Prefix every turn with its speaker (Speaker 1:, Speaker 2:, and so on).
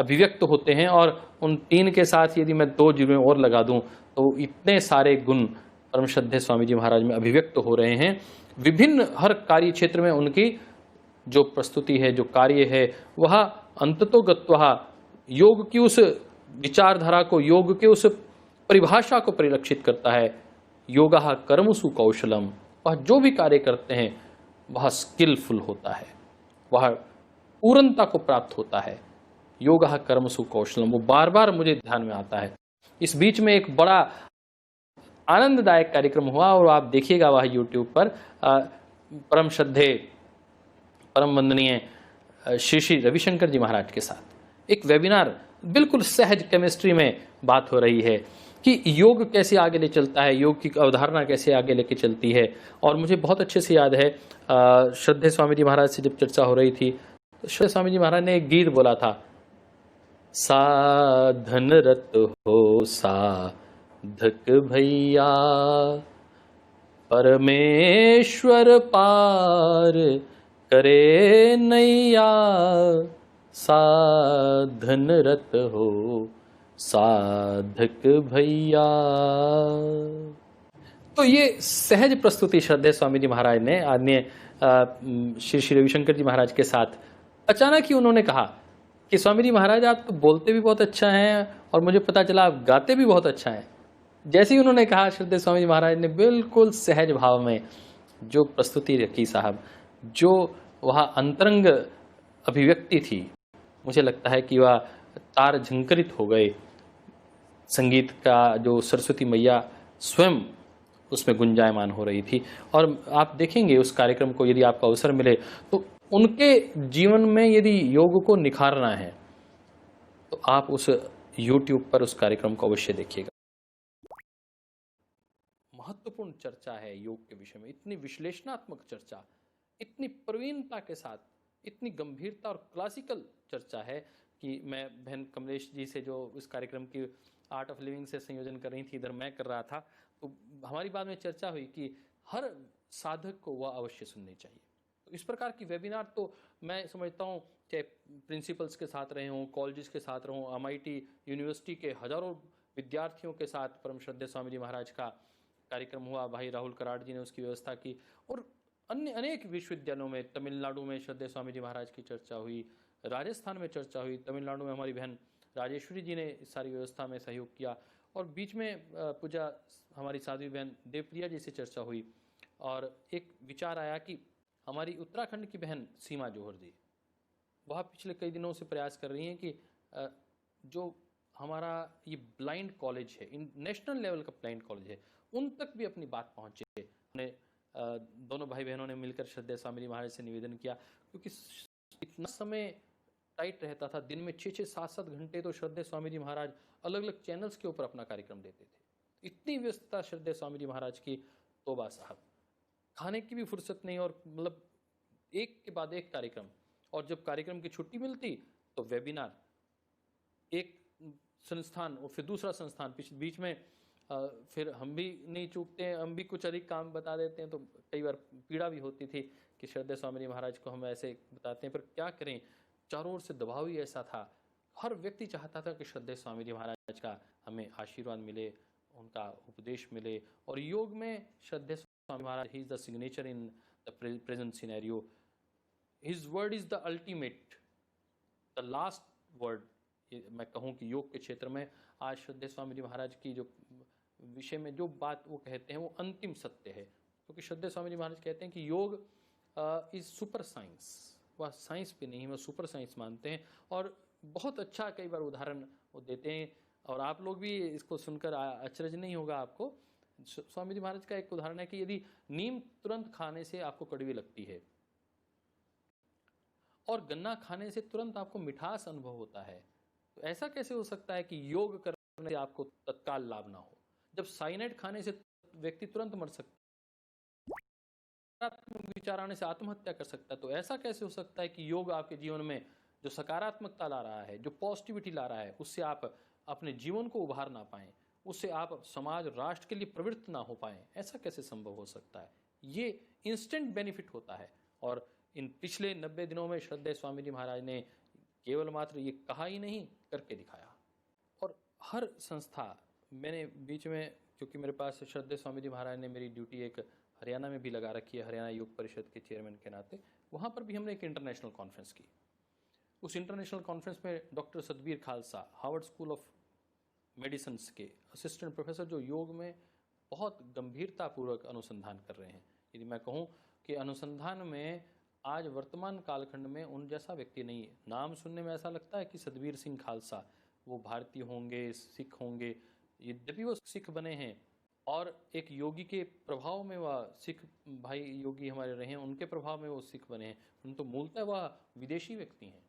Speaker 1: अभिव्यक्त होते हैं। और उन 3 के साथ यदि मैं 2 जीवें और लगा दूं तो इतने सारे गुण परम श्रद्धेय स्वामी जी महाराज में अभिव्यक्त हो रहे हैं। विभिन्न हर कार्य क्षेत्र में उनकी जो प्रस्तुति है, जो कार्य है, वह अंततोगत्वा योग की उस विचारधारा को, योग के उस परिभाषा को परिलक्षित करता है। योगः कर्मसु कौशलम, वह जो भी कार्य करते हैं वह स्किलफुल होता है, वह पूर्णता को प्राप्त होता है। योगः कर्मसु कौशलम, वो बार बार मुझे ध्यान में आता है। इस बीच में एक बड़ा आनंददायक कार्यक्रम हुआ और आप देखिएगा वह यूट्यूब पर परम श्रद्धेय परम वंदनीय श्री श्री रविशंकर जी महाराज के साथ एक वेबिनार, बिल्कुल सहज केमिस्ट्री में बात हो रही है कि योग कैसे आगे ले चलता है, योग की अवधारणा कैसे आगे लेके चलती है। और मुझे बहुत अच्छे से याद है श्रद्धेय स्वामी जी महाराज से जब चर्चा हो रही थी तो श्रद्धेय स्वामी जी महाराज ने एक गीत बोला था, साधनरत हो साधक भैया, परमेश्वर पार करे नैया, साधनरत हो साधक भैया। तो ये सहज प्रस्तुति श्रद्धेय स्वामी जी महाराज ने आदरणीय श्री श्री रविशंकर जी महाराज के साथ, अचानक ही उन्होंने कहा कि स्वामी जी महाराज आप तो बोलते भी बहुत अच्छा हैं और मुझे पता चला आप गाते भी बहुत अच्छा हैं। जैसे ही उन्होंने कहा, श्रद्धेय स्वामी जी महाराज ने बिल्कुल सहज भाव में जो प्रस्तुति रखी साहब, जो वह अंतरंग अभिव्यक्ति थी, मुझे लगता है कि वह तार झंकरित हो गए। संगीत का जो सरस्वती मैया स्वयं उसमें गुंजायमान हो रही थी। और आप देखेंगे उस कार्यक्रम को, यदि आपको अवसर मिले तो उनके जीवन में यदि योग को निखारना है तो आप उस YouTube पर उस कार्यक्रम को अवश्य देखिएगा। महत्वपूर्ण चर्चा है योग के विषय में, इतनी विश्लेषणात्मक चर्चा, इतनी प्रवीणता के साथ, इतनी गंभीरता और क्लासिकल चर्चा है कि मैं बहन कमलेश जी से जो इस कार्यक्रम की आर्ट ऑफ लिविंग से संयोजन कर रही थी, इधर मैं कर रहा था, तो हमारी बाद में चर्चा हुई कि हर साधक को वह अवश्य सुननी चाहिए। तो इस प्रकार की वेबिनार तो मैं समझता हूँ, चाहे प्रिंसिपल्स के साथ रहे हों, कॉलेजेस के साथ रहूँ, MIT यूनिवर्सिटी के हजारों विद्यार्थियों के साथ परम श्रद्धेय स्वामी जी महाराज का कार्यक्रम हुआ, भाई राहुल कराड़ जी ने उसकी व्यवस्था की, और अन्य अनेक विश्वविद्यालयों में, तमिलनाडु में श्रद्धेय स्वामी जी महाराज की चर्चा हुई, राजस्थान में चर्चा हुई, तमिलनाडु में हमारी बहन राजेश्वरी जी ने इस सारी व्यवस्था में सहयोग किया, और बीच में पूजा हमारी साध्वी बहन देवप्रिया जी से चर्चा हुई। और एक विचार आया कि हमारी उत्तराखंड की बहन सीमा जौहर जी, वह पिछले कई दिनों से प्रयास कर रही हैं कि जो हमारा ये ब्लाइंड कॉलेज है, नेशनल लेवल का ब्लाइंड कॉलेज है, उन तक भी अपनी बात पहुँचे। उन्हें दोनों भाई बहनों ने मिलकर श्रद्धेय स्वामी जी महाराज से निवेदन किया, क्योंकि इतना समय टाइट रहता था, दिन में 6-6, 7-7 घंटे तो श्रद्धेय स्वामी जी महाराज अलग अलग चैनल्स के ऊपर अपना कार्यक्रम देते थे। इतनी व्यस्तता श्रद्धेय स्वामी जी महाराज की, तोबा साहब, खाने की भी फुर्सत नहीं, और मतलब एक के बाद एक कार्यक्रम, और जब कार्यक्रम की छुट्टी मिलती तो वेबिनार, एक संस्थान और फिर दूसरा संस्थान, बीच में फिर हम भी नहीं चूकते हैं, हम भी कुछ अधिक काम बता देते हैं, तो कई बार पीड़ा भी होती थी कि श्रद्धेय स्वामी जी महाराज को हम ऐसे बताते हैं, पर क्या करें, चारों ओर से दबाव ही ऐसा था। हर व्यक्ति चाहता था कि श्रद्धेय स्वामी जी महाराज का हमें आशीर्वाद मिले, उनका उपदेश मिले। और योग में श्रद्धेय Swami Maharaj, he is the signature in the present scenario, his word is the ultimate, the last word. मैं कहूँ कि योग के क्षेत्र में आज श्रद्धेय स्वामी जी महाराज की जो विषय में जो बात वो कहते हैं वो अंतिम सत्य है, क्योंकि श्रद्धेय स्वामी जी महाराज कहते हैं कि योग इज सुपर साइंस, वह साइंस पे नहीं, वह सुपर साइंस मानते हैं। और बहुत अच्छा कई बार उदाहरण वो देते हैं, और आप लोग भी इसको सुनकर अचरज नहीं होगा आपको। स्वामी जी महाराज का एक उदाहरण है कि यदि नीम तुरंत खाने से आपको कड़वी लगती है और गन्ना खाने से तुरंत आपको मिठास अनुभव होता है, तो ऐसा कैसे हो सकता है कि योग करने से आपको तत्काल लाभ ना हो? जब साइनाइड खाने से व्यक्ति तुरंत मर सकता है, विचार आने से आत्महत्या कर सकता है, तो ऐसा कैसे हो सकता है कि योग आपके जीवन में जो सकारात्मकता ला रहा है, जो पॉजिटिविटी ला रहा है, उससे आप अपने जीवन को उभार ना पाएं, उससे आप समाज राष्ट्र के लिए प्रवृत्त ना हो पाएं? ऐसा कैसे संभव हो सकता है? ये इंस्टेंट बेनिफिट होता है। और इन पिछले 90 दिनों में श्रद्धेय स्वामी जी महाराज ने केवल मात्र ये कहा ही नहीं, करके दिखाया। और हर संस्था, मैंने बीच में, क्योंकि मेरे पास श्रद्धेय स्वामी जी महाराज ने मेरी ड्यूटी एक हरियाणा में भी लगा रखी है, हरियाणा योग परिषद के चेयरमैन के नाते, वहाँ पर भी हमने एक इंटरनेशनल कॉन्फ्रेंस की। उस इंटरनेशनल कॉन्फ्रेंस में doctor Satbir Khalsa, Harvard school of medicine के असिस्टेंट प्रोफेसर, जो योग में बहुत गंभीरतापूर्वक अनुसंधान कर रहे हैं। यदि मैं कहूँ कि अनुसंधान में आज वर्तमान कालखंड में उन जैसा व्यक्ति नहीं है। नाम सुनने में ऐसा लगता है कि सतबीर सिंह खालसा, वो भारतीय होंगे, सिख होंगे, यद्यपि वो सिख बने हैं और एक योगी के प्रभाव में वह सिख भाई योगी हमारे रहे हैं, उनके प्रभाव में वो सिख बने हैं, परंतु मूलतः वह विदेशी व्यक्ति हैं।